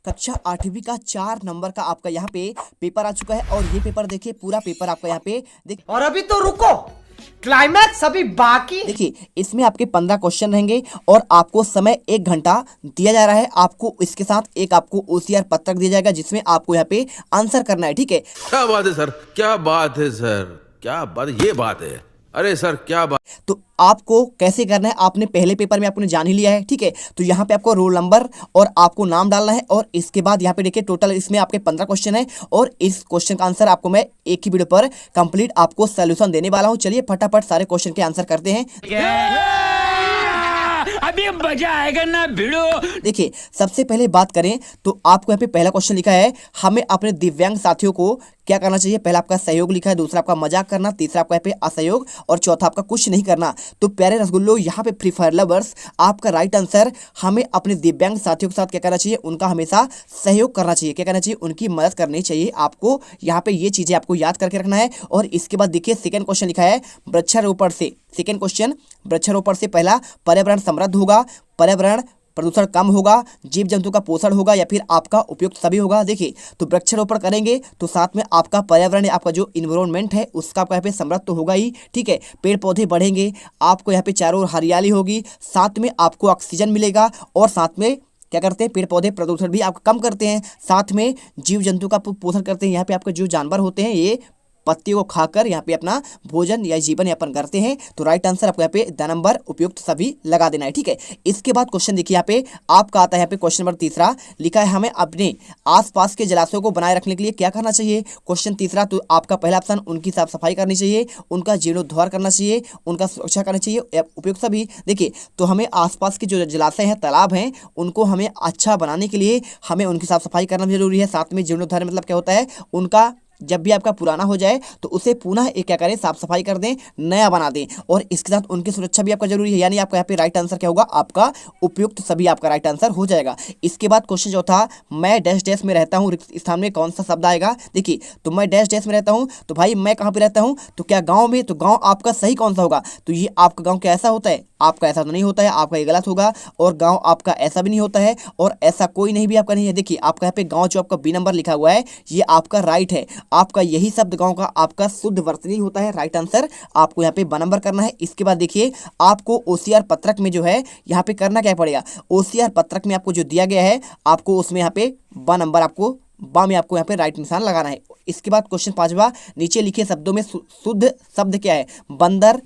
कक्षा 8वीं का 4 नंबर का आपका यहाँ पे पेपर आ चुका है और ये पेपर देखिए पूरा पेपर आपका यहाँ पे और अभी तो रुको, क्लाइमैक्स अभी बाकी। देखिए इसमें आपके 15 क्वेश्चन रहेंगे और आपको समय 1 घंटा दिया जा रहा है। आपको इसके साथ एक आपको ओसीआर पत्रक दिया जाएगा जिसमें आपको यहाँ पे आंसर करना है। ठीक है, क्या बात है सर, क्या बात है सर, क्या बात, ये बात है। अरे सर क्या बात। तो आपको कैसे करना है आपने पहले पेपर में आपने जान ही लिया है। ठीक है, तो यहाँ पे आपको रोल नंबर और आपको नाम डालना है और इसके बाद यहाँ पे देखिए टोटल इसमें आपके 15 क्वेश्चन है और इस क्वेश्चन का आंसर आपको मैं एक ही वीडियो पर कंप्लीट आपको सोल्यूशन देने वाला हूँ। चलिए फटाफट सारे क्वेश्चन के आंसर करते हैं। अभी मजा आएगा ना भिड़ो। देखिए सबसे पहले बात करें तो आपको यहाँ पे पहला क्वेश्चन लिखा है हमें अपने दिव्यांग साथियों को क्या करना चाहिए। पहला आपका सहयोग लिखा है, दूसरा आपका मजाक करना, तीसरा आपका यहाँ पे असहयोग और चौथा आपका कुछ नहीं करना। तो प्यारे रसगुल्लो यहाँ पे फ्री फायर लवर्स आपका राइट आंसर हमें अपने दिव्यांग साथियों के साथ क्या करना चाहिए, उनका हमेशा सहयोग करना चाहिए, क्या करना चाहिए, उनकी मदद करनी चाहिए। आपको यहाँ पे ये चीजें आपको याद करके रखना है। और इसके बाद देखिए सेकेंड क्वेश्चन लिखा है वृक्षारोपण से, सेकेंड क्वेश्चन वृक्षारोपण से पहला पर्यावरण समृद्ध होगा, पर्यावरण प्रदूषण कम होगा, जीव जंतु का पोषण होगा या फिर आपका उपयुक्त सभी होगा। देखिए तो वृक्षारोपण करेंगे तो साथ में आपका पर्यावरण आपका जो इन्वायरमेंट है उसका आपका यहाँ पे समृद्ध तो होगा ही। ठीक है, पेड़ पौधे बढ़ेंगे, आपको यहाँ पे चारों ओर हरियाली होगी, साथ में आपको ऑक्सीजन मिलेगा और साथ में क्या करते हैं पेड़ पौधे प्रदूषण भी आप कम करते हैं, साथ में जीव जंतु का पोषण करते हैं। यहाँ पे आपके जो जानवर होते हैं ये पत्तियों को खाकर यहाँ पे अपना भोजन या जीवन यापन करते हैं। तो राइट आंसर आपको यहाँ पे द नंबर उपयुक्त सभी लगा देना है। ठीक है, इसके बाद क्वेश्चन देखिए यहाँ पे आपका आता है, यहाँ पे क्वेश्चन नंबर तीसरा लिखा है हमें अपने आसपास के जलाशयों को बनाए रखने के लिए क्या करना चाहिए। क्वेश्चन तीसरा तो आपका पहला ऑप्शन उनकी साफ सफाई करनी चाहिए, उनका जीर्णोद्धार करना चाहिए, उनका सुरक्षा करनी चाहिए, उपयुक्त सभी। देखिए तो हमें आसपास के जो जलाशय हैं, तालाब हैं, उनको हमें अच्छा बनाने के लिए हमें उनकी साफ सफाई करना जरूरी है। साथ में जीर्णोद्धार मतलब क्या होता है, उनका जब भी आपका पुराना हो जाए तो उसे पुनः एक क्या करें, साफ सफाई कर दें, नया बना दें और इसके साथ उनकी सुरक्षा भी आपका जरूरी है। यानी आपका यहाँ पे राइट आंसर क्या होगा, आपका उपयुक्त सभी आपका राइट आंसर हो जाएगा। इसके बाद क्वेश्चन जो था मैं डैश डैश में रहता हूँ, रिक्त स्थान में कौन सा शब्द आएगा। देखिए तो मैं डैश डैश में रहता हूँ तो भाई मैं कहाँ पे रहता हूँ, तो क्या गाँव में, तो गाँव आपका सही कौन सा होगा, तो ये आपका गाँव क्या ऐसा होता है, आपका ऐसा तो नहीं होता है, आपका ये गलत होगा। और गांव आपका ऐसा भी नहीं होता है और ऐसा कोई नहीं भी आपका नहीं है। देखिए आपका यहाँ पे गांव जो आपका बी नंबर लिखा हुआ है ये आपका राइट है, आपका यही शब्द गांव का आपका शुद्ध वर्तनी होता है। राइट आंसर आपको यहाँ पे ब नंबर करना है। इसके बाद देखिए आपको ओसीआर पत्रक में जो है यहाँ पे करना क्या पड़ेगा, ओसीआर पत्रक में आपको जो दिया गया है आपको उसमें यहाँ पे ब नंबर आपको बा में आपको यहाँ पे राइट निशान लगाना है। इसके बाद क्वेश्चन पांचवा नीचे लिखे शब्दों में शुद्ध शब्द क्या है, बंदर,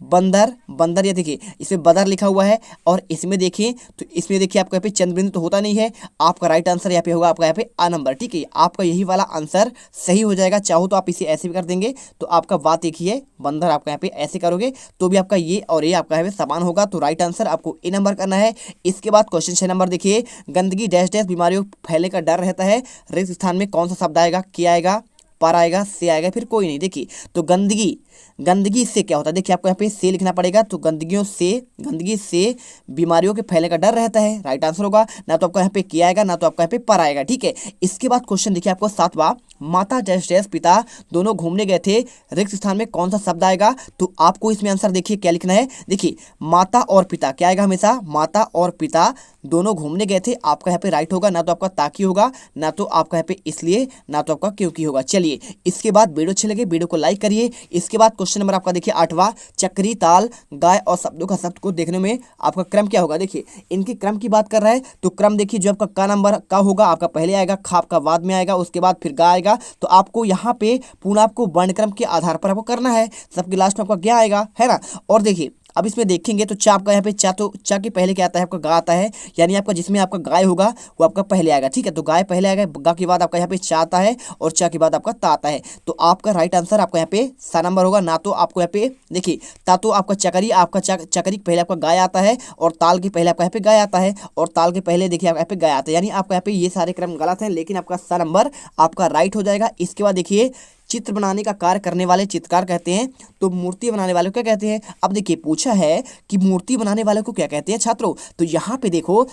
बंदर, बंदर, ये देखिए इसमें बदर लिखा हुआ है और इसमें देखिए तो इसमें देखिए आपका यहाँ पे चंद्रबिंदु तो होता नहीं है। आपका राइट आंसर यहाँ पे होगा आपका यहाँ पे आ नंबर। ठीक है, आपका यही वाला आंसर सही हो जाएगा। चाहो तो आप इसे ऐसे भी कर देंगे तो आपका बात एक ही है, बंदर आपका यहाँ पे ऐसे करोगे तो भी आपका ये और ये आपका यहाँ पे समान होगा। तो राइट आंसर आपको ए नंबर करना है। इसके बाद क्वेश्चन 6 नंबर देखिए गंदगी डैश डैश बीमारियों फैलने का डर रहता है, रिक्त स्थान में कौन सा शब्द आएगा, क्या आएगा, पर आएगा, से आएगा, फिर कोई नहीं। देखिए तो गंदगी, गंदगी से क्या होता है, देखिए आपको यहाँ पे से लिखना पड़ेगा। तो गंदगी से बीमारियों के फैलने का डर रहता है, राइट आंसर होगा। ना तो आपका यहाँ पे किया आएगा ना तो आपका यहाँ पे पर आएगा। ठीक है, इसके बाद क्वेश्चन देखिए आपको 7वां माता डैश डैश पिता दोनों घूमने गए थे, रिक्त स्थान में कौन सा शब्द आएगा। तो आपको इसमें आंसर देखिए क्या लिखना है, देखिए माता और पिता क्या आएगा, हमेशा माता और पिता दोनों घूमने गए थे, आपका यहाँ पे राइट होगा। ना तो आपका ताकि होगा, ना तो आपका यहाँ पे इसलिए, ना तो आपका क्योंकि होगा। चलिए इसके बाद वीडियो अच्छे लगे वीडियो को लाइक करिए। इसके बाद क्वेश्चन नंबर आपका देखिए 8वां चक्री ताल गाय और शब्दों का शब्द को देखने में आपका क्रम क्या होगा। देखिए इनके क्रम की बात कर रहा है तो क्रम देखिए जो आपका का नंबर का होगा आपका पहले आएगा, खा आपका बाद में आएगा, उसके बाद फिर गा आएगा। तो आपको यहाँ पे पुनः आपको वर्णक्रम के आधार पर आपको करना है, सबके लास्ट में आपका क्या आएगा, है ना। और देखिए अब इसमें देखेंगे तो चा आपका यहाँ पे चा, तो चा के पहले क्या आता है, आपका गा आता है। यानी आपका जिसमें आपका गाय होगा वो आपका पहले आएगा। ठीक है, तो गाय पहले आएगा, गा के बाद आपका यहाँ पे चा आता है और चा के बाद आपका ता आता है। तो आपका राइट आंसर आपका यहाँ पे सा नंबर होगा। ना तो आपको यहाँ पे देखिए ता तो आपका चकरी, आपका चकरी के पहले आपका गाय आता है और ताल के पहले आपका यहाँ पे गाय आता है और ताल के पहले देखिए आपका यहाँ पे गाय आता है। यानी आपका यहाँ पे ये सारे क्रम गलत है, लेकिन आपका सा नंबर आपका राइट हो जाएगा। इसके बाद देखिए चित्र बनाने का कार्य करने वाले चित्रकार कहते हैं, तो मूर्ति बनाने वाले को क्या कहते हैं। अब देखिए पूछा है कि मूर्ति बनाने वाले को क्या कहते हैं छात्रों। तो यहाँ पे देखो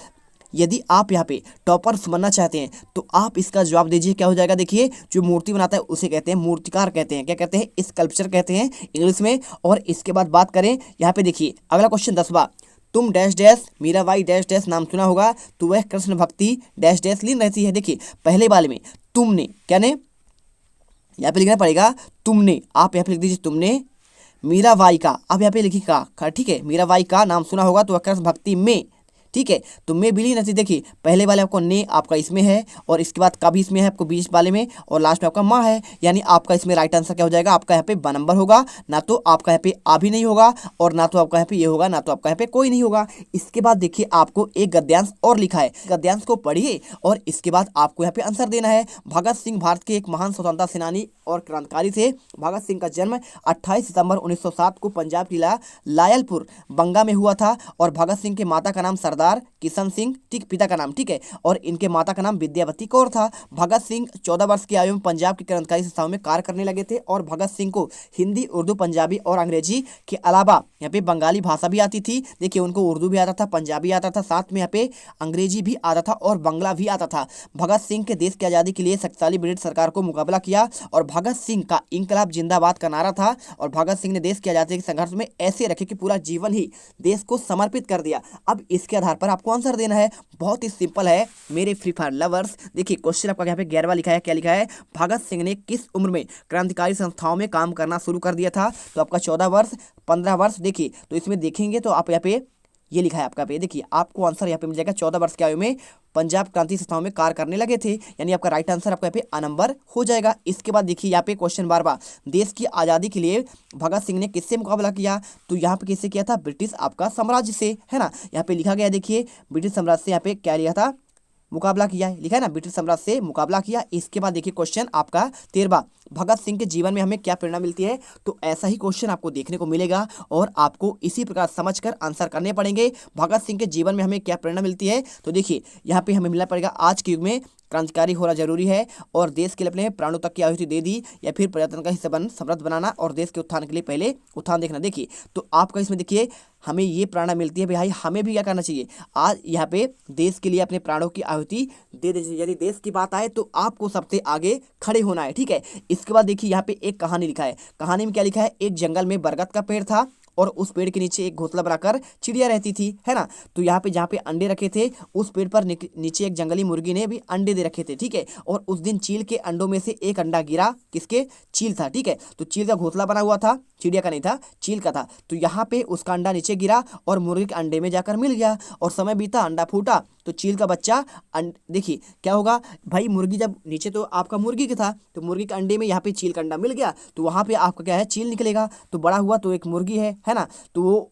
यदि आप यहाँ पे टॉपर्स बनना चाहते हैं तो आप इसका जवाब दीजिए क्या हो जाएगा। देखिए जो मूर्ति बनाता है उसे कहते हैं मूर्तिकार कहते हैं, क्या कहते हैं, स्कल्पचर कहते हैं इंग्लिश में। और इसके बाद बात करें यहाँ पे देखिए अगला क्वेश्चन 10वां तुम dash dash Mirabai dash dash नाम सुना होगा, तो वह कृष्ण भक्ति डैश डैश लीन रहती है। देखिए पहले वाले में तुमने क्या ने, यहाँ पे लिखना पड़ेगा तुमने, आप यहाँ पे लिख दीजिए तुमने मीराबाई का, अब यहाँ पे लिखिए का, ठीक है, मीराबाई का नाम सुना होगा तो वह कृष्ण भक्ति में, ठीक है, तो मैं बिली नथी। देखिए पहले वाले आपको ने आपका इसमें है और इसके बाद का भी इसमें है आपको बीच वाले में, और लास्ट में आपका माँ है, यानी आपका इसमें राइट आंसर क्या हो जाएगा, आपका यहाँ पे ब नंबर होगा, ना तो आपका यहाँ पे आ भी नहीं होगा और ना तो आपका यहाँ पे ये होगा, ना तो आपका यहाँ पे कोई नहीं होगा। इसके बाद देखिए आपको एक गद्यांश और लिखा है, गद्यांश को पढ़िए और इसके बाद आपको यहाँ पे आंसर देना है। भगत सिंह भारत के एक महान स्वतंत्रता सेनानी और क्रांतिकारी थे। भगत सिंह का जन्म 28 सितंबर 1907 को पंजाब जिला लायलपुर बंगा में हुआ था और भगत सिंह के माता का नाम सरदार किशन सिंह, ठीक, पिता का नाम, ठीक है, और इनके माता का नाम विद्यावती कौर था। भगत सिंह 14 वर्ष की आयु में पंजाब की क्रांतिकारी संस्थाओं में कार्य करने लगे थे और भगत सिंह को हिंदी, उर्दू, पंजाबी और अंग्रेजी के अलावा यहाँ पे बंगाली भाषा भी आती थी। देखिए उनको उर्दू भी आता था, पंजाबी आता था, साथ में यहाँ पे अंग्रेजी भी आता था और बंगला भी आता था। भगत सिंह के देश की आज़ादी के लिए शक्तिशाली ब्रिटिश सरकार को मुकाबला किया और भगत सिंह का इंकलाब जिंदाबाद का नारा था और भगत सिंह ने देश की आज़ादी के संघर्ष में ऐसे रखे कि पूरा जीवन ही देश को समर्पित कर दिया। अब इसके आधार पर आपको आंसर देना है, बहुत ही सिंपल है मेरे फ्री फायर लवर्स। देखिए क्वेश्चन आपका यहाँ पे 11वां लिखा है, क्या लिखा है, भगत सिंह ने किस उम्र में क्रांतिकारी संस्थाओं में काम करना शुरू कर दिया था, तो आपका 14 वर्ष, 15 वर्ष। देखिए तो इसमें देखेंगे तो आप यहाँ पे ये लिखा है आपका पे, देखिए आपको आंसर यहाँ पे मिल जाएगा 14 वर्ष की आयु में पंजाब क्रांति संस्थाओं में कार्य करने लगे थे, यानी आपका राइट आंसर आपका यहाँ पे आ नंबर हो जाएगा। इसके बाद देखिए यहाँ पे क्वेश्चन 12वां, देश की आज़ादी के लिए भगत सिंह ने किससे मुकाबला किया, तो यहाँ पे किससे किया था, ब्रिटिश आपका साम्राज्य से, है ना, यहाँ पे लिखा गया, देखिए ब्रिटिश साम्राज्य से यहाँ पे क्या लिया था, मुकाबला किया है, लिखा है ना, ब्रिटिश साम्राज्य से मुकाबला किया। इसके बाद देखिए क्वेश्चन आपका 13वां, भगत सिंह के जीवन में हमें क्या प्रेरणा मिलती है, तो ऐसा ही क्वेश्चन आपको देखने को मिलेगा और आपको इसी प्रकार समझकर आंसर करने पड़ेंगे। भगत सिंह के जीवन में हमें क्या प्रेरणा मिलती है, तो देखिए यहाँ पे हमें मिलना पड़ेगा, आज के युग में क्रांतिकारी होना जरूरी है और देश के लिए अपने प्राणों तक की आहुति दे दी, या फिर पर्यटन का हिस्सा बन समृद्ध बनाना और देश के उत्थान के लिए पहले उत्थान देखना। देखिए तो आपका इसमें देखिए हमें ये प्रेरणा मिलती है भाई, हमें भी क्या करना चाहिए, आज यहाँ पे देश के लिए अपने प्राणों की आहुति दे दीजिए। यदि देश की बात आए तो आपको सबसे आगे खड़े होना है, ठीक है। इसके बाद देखिए यहाँ पे एक कहानी लिखा है, कहानी में क्या लिखा है, एक जंगल में बरगद का पेड़ था और उस पेड़ के नीचे एक घोंसला बनाकर चिड़िया रहती थी, है ना, तो यहाँ पे जहाँ पे अंडे रखे थे उस पेड़ पर नीचे एक जंगली मुर्गी ने भी अंडे दे रखे थे, ठीक है, और उस दिन चील के अंडों में से एक अंडा गिरा, किसके, चील था, ठीक है, तो चील का घोंसला बना हुआ था, चिड़िया का नहीं था, चील का था, तो यहाँ पे उसका अंडा नीचे गिरा और मुर्गी के अंडे में जाकर मिल गया और समय बीता, अंडा फूटा तो चील का बच्चा देखिए क्या होगा भाई, मुर्गी जब नीचे तो आपका मुर्गी का था तो मुर्गी के अंडे में यहाँ पे चील का अंडा मिल गया, तो वहाँ पे आपका क्या है, चील निकलेगा, तो बड़ा हुआ तो एक मुर्गी है ना, तो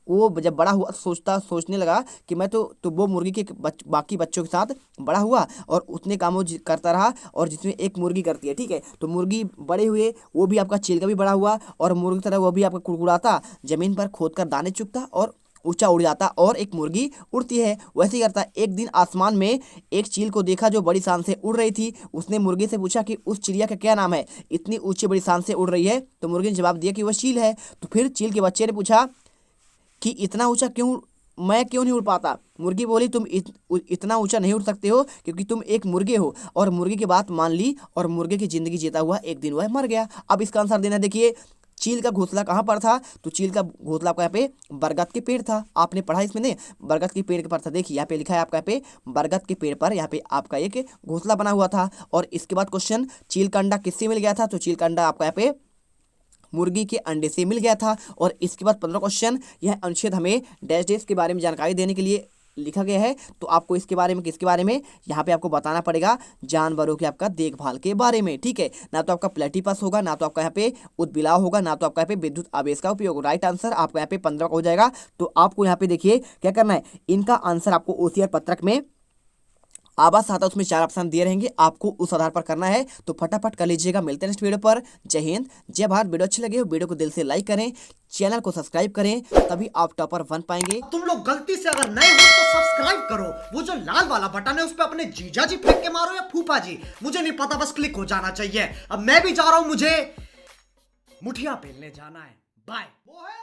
वो जब बड़ा हुआ सोचने लगा कि मैं तो वो मुर्गी के बाकी बच्चों के साथ बड़ा हुआ और उतने कामों करता रहा और जिसमें एक मुर्गी करती है, ठीक है, तो मुर्गी बड़े हुए, वो भी आपका चील का भी बड़ा हुआ और मुर्गी की तरह वो भी आपका कुड़कुड़ाता, जमीन पर खोद कर दाने चुगता और ऊंचा उड़ जाता और एक मुर्गी उड़ती है, वैसे ही करता। एक दिन आसमान में एक चील को देखा जो बड़ी शान से उड़ रही थी, उसने मुर्गी से पूछा कि उस चिड़िया का क्या नाम है, इतनी ऊंची बड़ी शान से उड़ रही है, तो मुर्गी ने जवाब दिया कि वह चील है। तो फिर चील के बच्चे ने पूछा कि इतना ऊंचा क्यों, मैं क्यों नहीं उड़ पाता, मुर्गी बोली तुम इतना ऊंचा नहीं उड़ सकते हो क्योंकि तुम एक मुर्गे हो, और मुर्गी की बात मान ली और मुर्गे की जिंदगी जीता हुआ एक दिन वह मर गया। अब इसका आंसर देना, देखिए चील का घोंसला कहाँ पर था, तो चील का घोंसला आपका यहाँ पे बरगद के पेड़ था, आपने पढ़ा इसमें नहीं, बरगद के पेड़ के पर था, देखिए यहाँ पे लिखा है आपका यहाँ पे बरगद के पेड़ पर यहाँ पे आपका एक घोंसला बना हुआ था। और इसके बाद क्वेश्चन, चील का अंडा किससे मिल गया था, तो चील का अंडा आपका यहाँ पे मुर्गी के अंडे से मिल गया था। और इसके बाद 15 क्वेश्चन, यह अनुच्छेद हमें डैश डैश के बारे में जानकारी देने के लिए लिखा गया है, तो आपको इसके बारे में, किसके बारे में, यहाँ पे आपको बताना पड़ेगा जानवरों के आपका देखभाल के बारे में, ठीक है, ना तो आपका प्लेटिपस होगा, ना तो आपका यहाँ पे उदबिलाव होगा, ना तो आपका यहाँ पे विद्युत आवेश का उपयोग। राइट आंसर आपका यहाँ पे 15 का हो जाएगा। तो आपको यहाँ पे देखिए क्या करना है, इनका आंसर आपको ओसीआर पत्रक में आवाज आता है, उसमें 4 ऑप्शन दिए रहेंगे, आपको उस आधार पर करना है, तो फटाफट कर लीजिएगा। मिलते हैं नेक्स्ट वीडियो पर। जय हिंद, जय भारत। वीडियो अच्छी लगे हो वीडियो को दिल से लाइक करें, चैनल को सब्सक्राइब करें, तभी आप टॉपर 1 पाएंगे। तुम लोग गलती से अगर नए हो तो सब्सक्राइब करो, वो जो लाल वाला बटन है उस पर अपने जीजा जी फेंक के मारो या फूफा जी, मुझे नहीं पता, बस क्लिक हो जाना चाहिए। अब मैं भी जा रहा हूं, मुझे मुठिया पेलने जाना है। बाय। वो है